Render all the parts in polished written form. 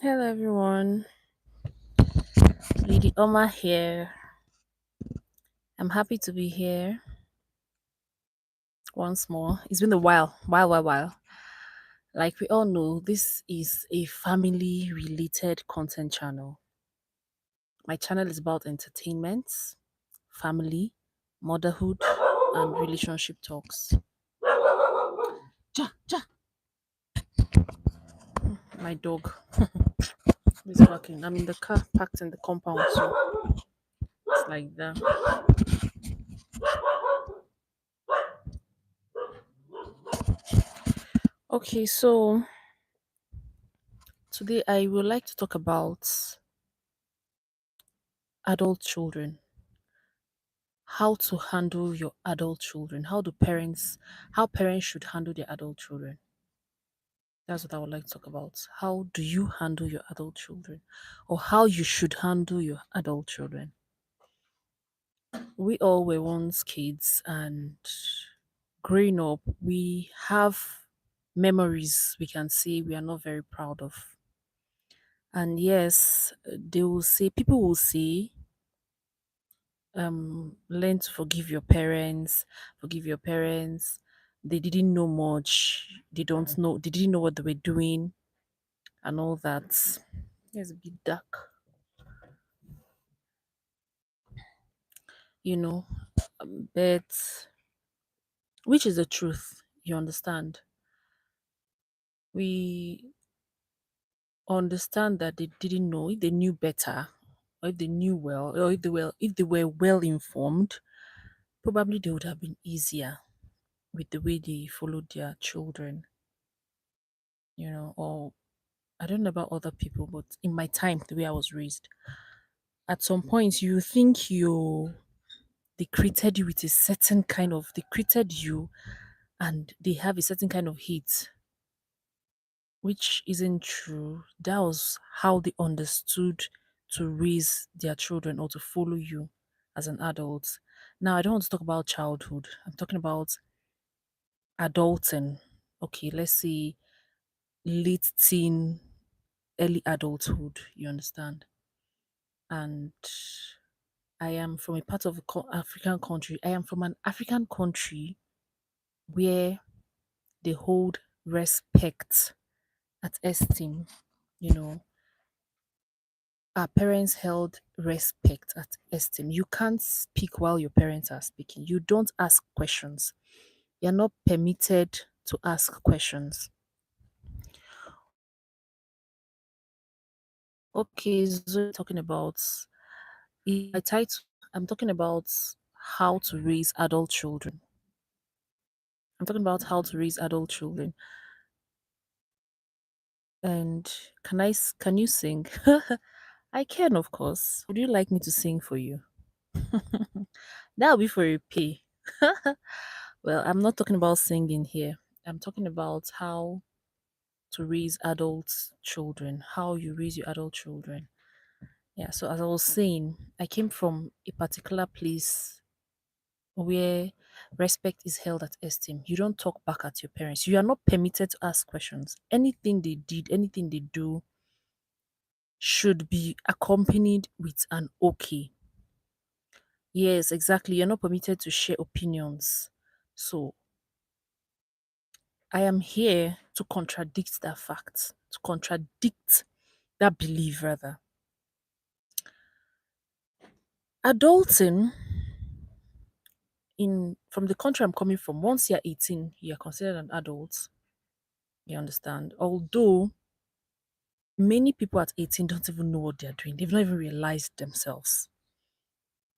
Hello everyone, Lady Oma here. I'm happy to be here once more. It's been a while. Like we all know, this is a family related content channel. My channel is about entertainment, family, motherhood, and relationship talks. Ja, ja. My dog is barking. I'm in the car parked in the compound, so it's like that. Okay, so today I would like to talk about adult children, how to handle your adult children, how parents should handle their adult children. That's what I would like to talk about. How do you handle your adult children, or how you should handle your adult children? We all were once kids, and growing up we have memories we can say we are not very proud of. And yes, people will say, learn to forgive your parents. They didn't know much, they didn't know what they were doing and all that. It's a bit dark, you know. But which is the truth, you understand? We understand that they didn't know. If they knew better, or if they knew well, or if they were well informed, probably they would have been easier with the way they followed their children, or I don't know about other people, but in my time, the way I was raised, at some point you think they created you with a certain kind of they created you and they have a certain kind of hate, which isn't true. That was how they understood to raise their children or to follow you as an adult. Now I don't want to talk about childhood. I'm talking about adulting. Okay, let's say late teen, early adulthood, you understand? And I am from a part of a African country. I am from an African country where they hold respect at esteem. You know, our parents held respect at esteem. You can't speak while your parents are speaking. You don't ask questions. You're not permitted to ask questions. Okay, so talking about in my title, I'm talking about how to raise adult children. I'm talking about how to raise adult children. And can you sing? I can, of course. Would you like me to sing for you? That'll be for a pay. Well, I'm not talking about singing here. I'm talking about how to raise adult children, how you raise your adult children. Yeah, so as I was saying, I came from a particular place where respect is held at esteem. You don't talk back at your parents. You are not permitted to ask questions. Anything they did, anything they do should be accompanied with an okay. Yes, exactly. You're not permitted to share opinions. So I am here to contradict that fact, to contradict that belief, rather. Adulting in from the country I'm coming from, once you're 18, you're considered an adult. You understand? Although many people at 18 don't even know what they're doing, they've not even realized themselves.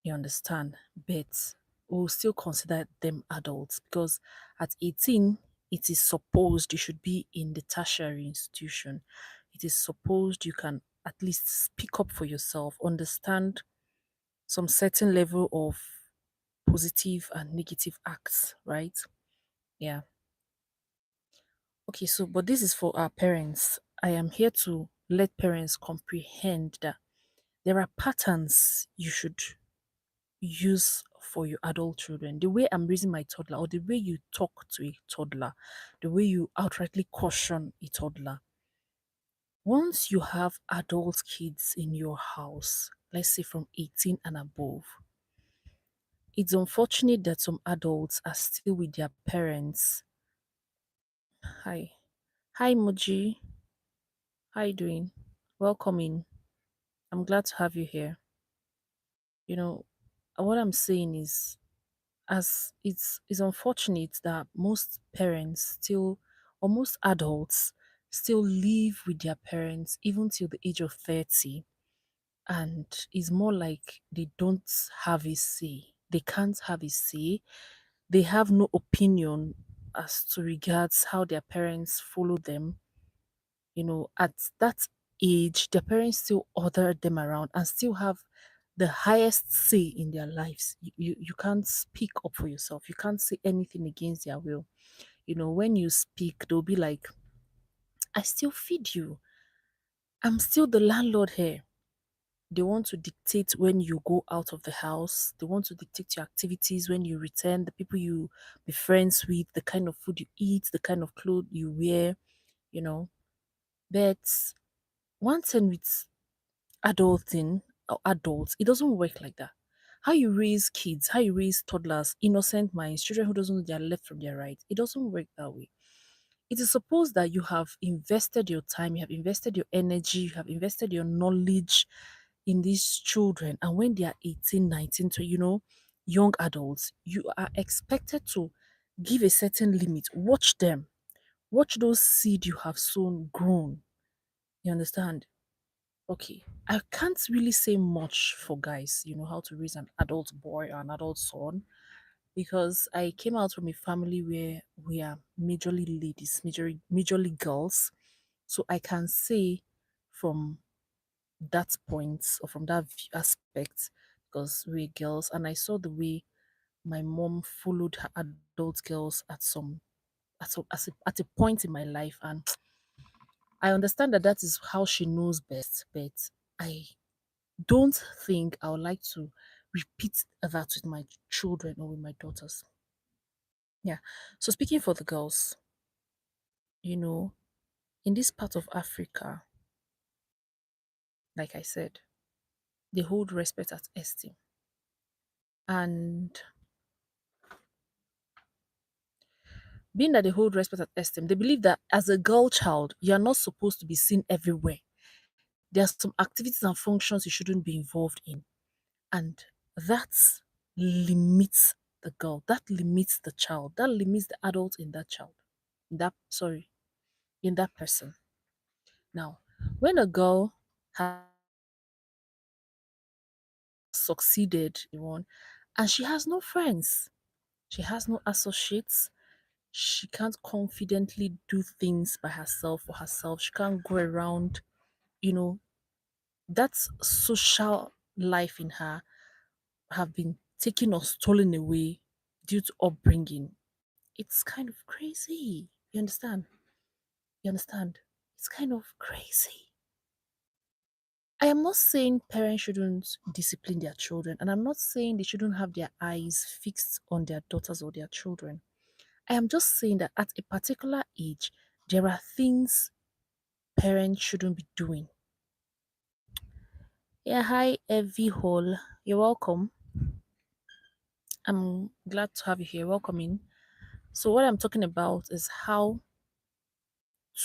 You understand? But we'll still consider them adults because at 18, it is supposed you should be in the tertiary institution. It is supposed you can at least speak up for yourself, understand some certain level of positive and negative acts, right? Yeah. Okay, so but this is for our parents. I am here to let parents comprehend that there are patterns you should use for your adult children. The way I'm raising my toddler, or the way you talk to a toddler, the way you outrightly caution a toddler, Once you have adult kids in your house, let's say from 18 and above, it's unfortunate that some adults are still with their parents. Hi. Hi, Moji. How you doing? Welcome in. I'm glad to have you here. You know, what I'm saying is, as it's unfortunate that most parents still, or most adults still live with their parents even till the age of 30, and it's more like they don't have a say. They can't have a say. They have no opinion as to regards how their parents follow them. At that age, their parents still order them around and still have the highest say in their lives. You can't speak up for yourself. You can't say anything against their will. When you speak, they'll be like, I still feed you. I'm still the landlord here. They want to dictate when you go out of the house. They want to dictate your activities when you return, the people you be friends with, the kind of food you eat, the kind of clothes you wear, you know. But one thing with adulting or adults, it doesn't work like that. How you raise kids, how you raise toddlers, innocent minds, children who doesn't know their left from their right, it doesn't work that way. It is supposed that you have invested your time, you have invested your energy, you have invested your knowledge in these children. And when they are 18, 19 to, young adults, you are expected to give a certain limit. Watch them. Watch those seed you have sown grown. You understand? Okay. I can't really say much for guys, how to raise an adult boy or an adult son, because I came out from a family where we are majorly ladies, majorly girls. So I can say from that point or from that aspect, because we're girls, and I saw the way my mom followed her adult girls at a point in my life, and I understand that that is how she knows best. But I don't think I would like to repeat that with my children or with my daughters. Yeah. So speaking for the girls, you know, in this part of Africa, like I said, they hold respect at esteem. And being that they hold respect at esteem, they believe that as a girl child, you're not supposed to be seen everywhere. There are some activities and functions you shouldn't be involved in. And that limits the girl, that limits the child, that limits the adult in that child. In that person. Now, when a girl has succeeded in one and she has no friends, she has no associates, she can't confidently do things by herself for herself, she can't go around, you know, that social life in her have been taken or stolen away due to upbringing. It's kind of crazy. You understand? You understand? It's kind of crazy. I am not saying parents shouldn't discipline their children, and I'm not saying they shouldn't have their eyes fixed on their daughters or their children. I am just saying that at a particular age, there are things parents shouldn't be doing. Yeah, hi, Evie Hall. You're welcome. I'm glad to have you here. Welcome in. So, what I'm talking about is how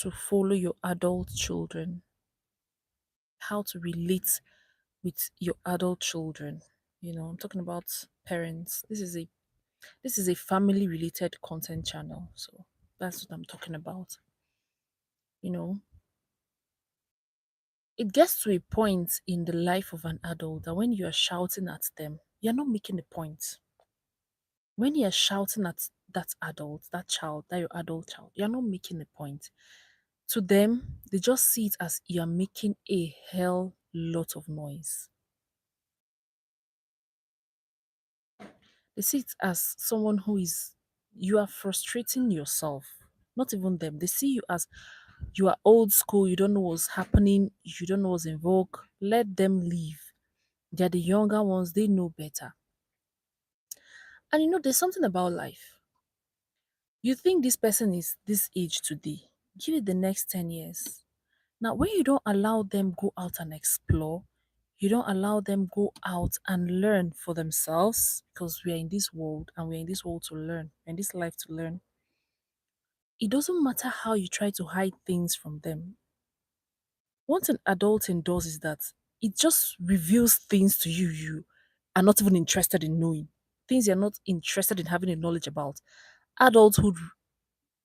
to follow your adult children, how to relate with your adult children. I'm talking about parents. This is a family related content channel. So that's what I'm talking about. You know, it gets to a point in the life of an adult that when you're shouting at them, you're not making a point. When you're shouting at that adult, that child, that your adult child, you're not making a point. To them, they just see it as you're making a hell lot of noise. They see it as someone you are frustrating yourself. Not even them. They see you as you are old school, you don't know what's happening, you don't know what's in vogue. Let them leave. They're the younger ones, they know better. And there's something about life. You think this person is this age today, give it the next 10 years. Now, when you don't allow them go out and explore, you don't allow them go out and learn for themselves because we are in this world and we're in this world to learn, in this life to learn. It doesn't matter how you try to hide things from them. What an adulting does is that it just reveals things to you you are not even interested in knowing. Things you're not interested in having a knowledge about. Adulthood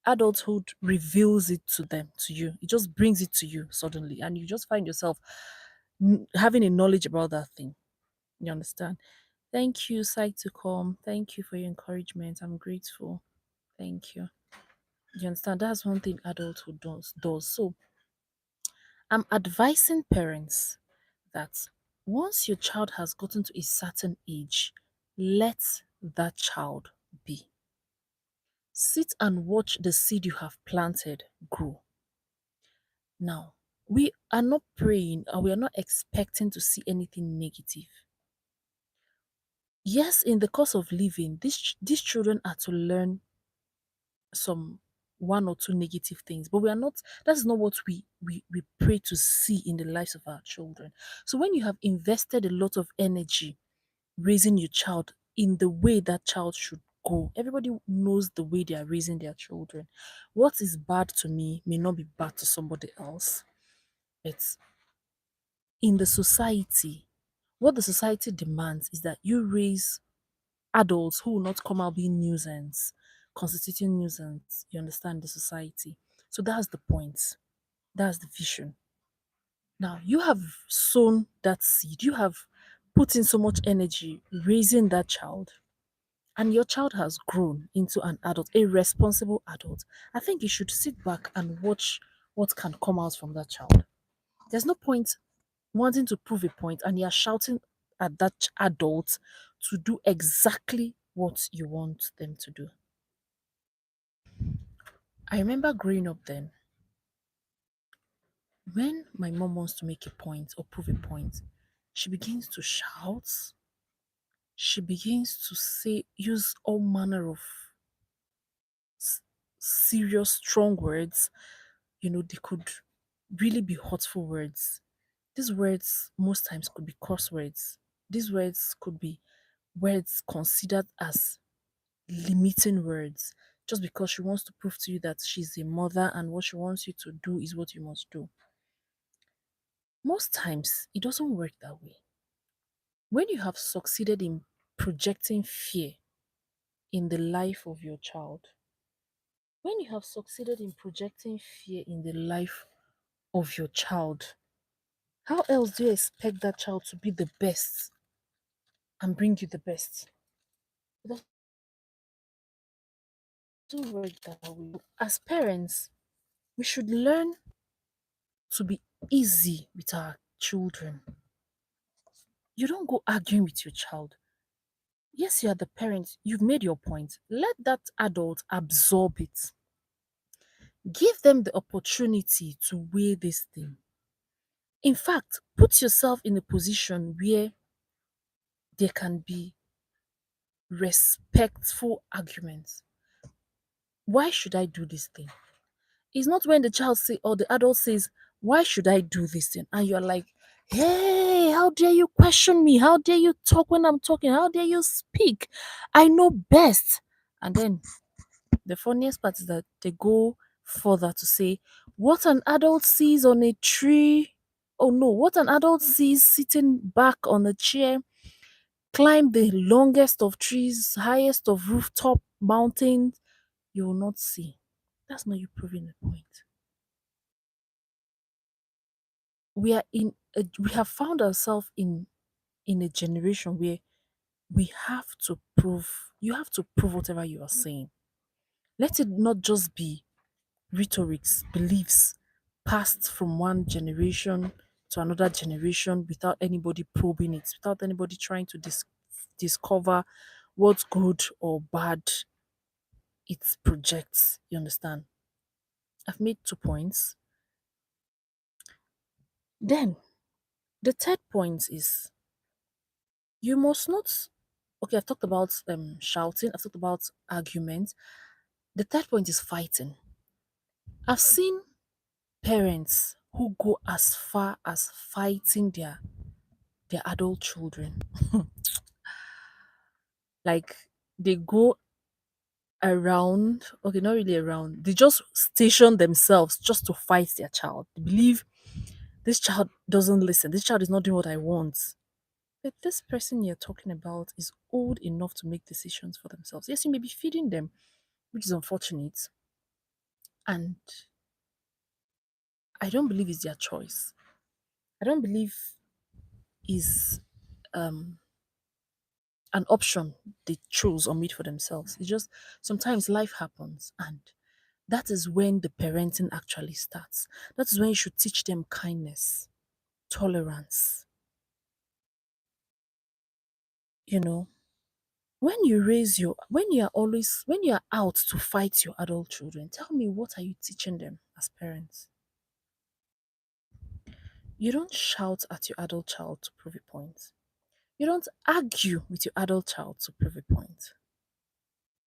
adulthood reveals it to them, to you. It just brings it to you suddenly, and you just find yourself having a knowledge about that thing. You understand? Thank you, Psych to come. Thank you for your encouragement. I'm grateful. Thank you. You understand? That's one thing adulthood does. So I'm advising parents that once your child has gotten to a certain age, let that child be. Sit and watch the seed you have planted grow. Now, we are not praying or we are not expecting to see anything negative. Yes, in the course of living, these children are to learn some one or two negative things, but we are not, that's not what we pray to see in the lives of our children. So when you have invested a lot of energy raising your child in the way that child should go, everybody knows the way they are raising their children. What is bad to me may not be bad to somebody else. It's in the society. What the society demands is that you raise adults who will not come out being nuisance, constituting nuisance. You understand the society. So that's the point. That's the vision. Now you have sown that seed. You have put in so much energy raising that child, and your child has grown into an adult, a responsible adult. I think you should sit back and watch what can come out from that child. There's no point wanting to prove a point and you're shouting at that adult to do exactly what you want them to do. I remember growing up then, when my mom wants to make a point or prove a point, she begins to shout, she begins to say, use all manner of s- serious, strong words. They could really be hurtful words. These words, most times, could be curse words. These words could be words considered as limiting words just because she wants to prove to you that she's a mother and what she wants you to do is what you must do. Most times, it doesn't work that way. When you have succeeded in projecting fear in the life of your child, when you have succeeded in projecting fear in the life of your child, how else do you expect that child to be the best and bring you the best? It doesn't work that way. As parents, we should learn to be easy with our children. You don't go arguing with your child. Yes, you are the parent. You've made your point. Let that adult absorb it. Give them the opportunity to weigh this thing. In fact, put yourself in a position where there can be respectful arguments. Why should I do this thing? It's not when the child say or the adult says, why should I do this thing? And you're like, hey, how dare you question me? How dare you talk when I'm talking? How dare you speak? I know best. And then the funniest part is that they go further to say, what an adult sees on a tree. Oh no, what an adult sees sitting back on a chair, climb the longest of trees, highest of rooftop mountains, you will not see. That's not you proving the point. We have found ourselves in a generation where we have to prove you have to prove whatever you are saying. Let it not just be rhetorics, beliefs passed from one generation to another generation without anybody probing it, without anybody trying to discover what's good or bad it projects. You understand? I've made 2 points. Then the third point is you must not. Okay, I've talked about shouting. I've talked about argument. The third point is fighting. I've seen parents who go as far as fighting their adult children. Like they go around, okay, not really around, they just station themselves just to fight their child. They believe this child doesn't listen, this child is not doing what I want. But this person you're talking about is old enough to make decisions for themselves. Yes, you may be feeding them, which is unfortunate. And I don't believe it's their choice. I don't believe is um an option they chose or made for themselves. It's just sometimes life happens, and that is when the parenting actually starts. That is when you should teach them kindness, tolerance. You know, when you are out to fight your adult children, tell me, what are you teaching them as parents? You don't shout at your adult child to prove a point. You don't argue with your adult child to prove a point.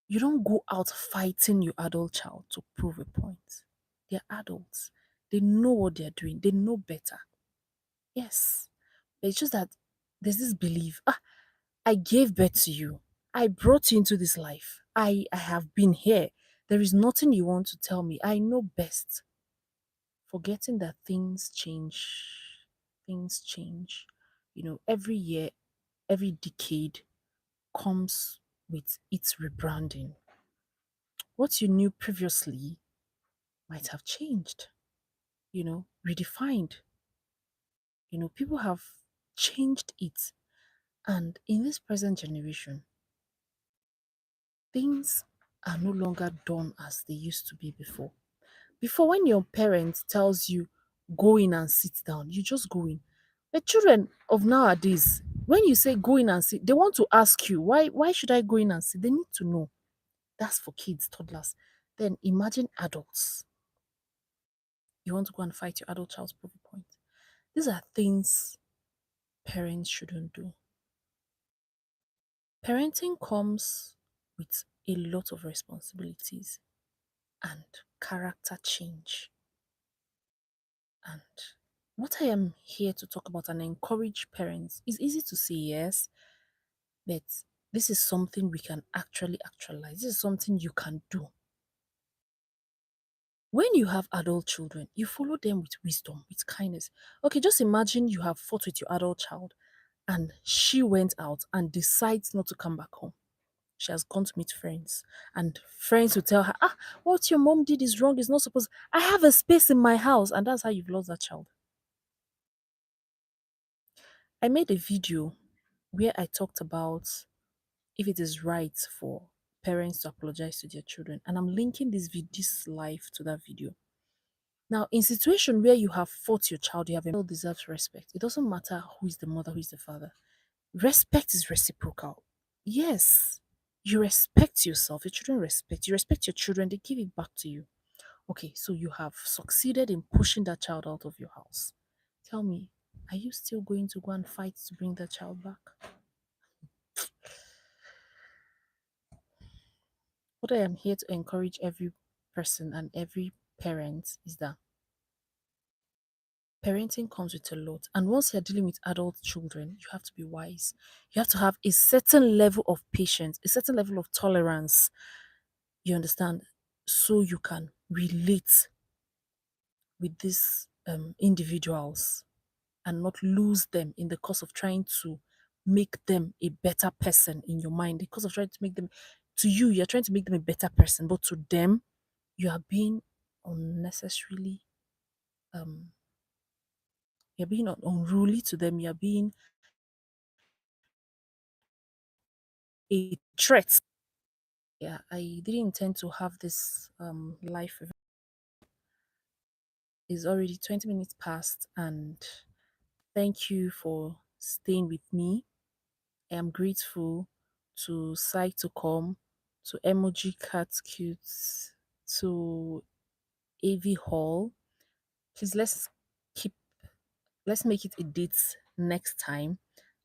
You don't go out fighting your adult child to prove a point. They're adults. They know what they're doing. They know better. Yes. But it's just that there's this belief, I gave birth to you. I brought you into this life. I have been here. There is nothing you want to tell me. I know best. Forgetting that things change. Things change. Every year, every decade comes with its rebranding. What you knew previously might have changed, redefined. People have changed it. And in this present generation, things are no longer done as they used to be before. Before, when your parent tells you, go in and sit down, you just go in. The children of nowadays, when you say go in and sit, they want to ask you, why should I go in and sit? They need to know. That's for kids, toddlers. Then imagine adults. You want to go and fight your adult child's proof point. These are things parents shouldn't do. Parenting comes with a lot of responsibilities and character change. And what I am here to talk about and encourage parents is easy to say yes, but this is something we can actually actualize. This is something you can do. When you have adult children, you follow them with wisdom, with kindness. Okay, just imagine you have fought with your adult child and she went out and decides not to come back home. She has gone to meet friends, and friends will tell her, what your mom did is wrong, is not supposed. I have a space in my house, and that's how you've lost that child. I made a video where I talked about if it is right for parents to apologize to their children, and I'm linking this live to that video. Now, in situation where you have fought your child, you have a child deserves respect. It doesn't matter who is the mother, who is the father. Respect is reciprocal. Yes, you respect yourself, your children respect you. Respect your children, they give it back to you. Okay, so you have succeeded in pushing that child out of your house. Tell me, are you still going to go and fight to bring that child back? What I am here to encourage every person and every parent is that parenting comes with a lot. And once you're dealing with adult children, you have to be wise. You have to have a certain level of patience, a certain level of tolerance. You understand? So you can relate with these individuals and not lose them in the course of trying to make them a better person in your mind. Because of trying to make them, to you, you're trying to make them a better person, but to them, you are being unnecessarily, um, you're being unruly to them. You're being a threat. Yeah, I didn't intend to have this life. It's already 20 minutes past, and thank you for staying with me. I am grateful to Sai to come, to Emoji Cat Cute, to AV Hall. Please keep let's make it a date next time.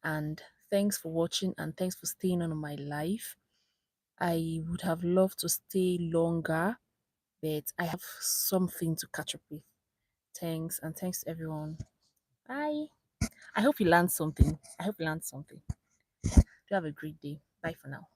And thanks for watching and thanks for staying on my live. I would have loved to stay longer, but I have something to catch up with. Thanks, and thanks to everyone. Bye. I hope you learned something. I hope you learned something. Do have a great day. Bye for now.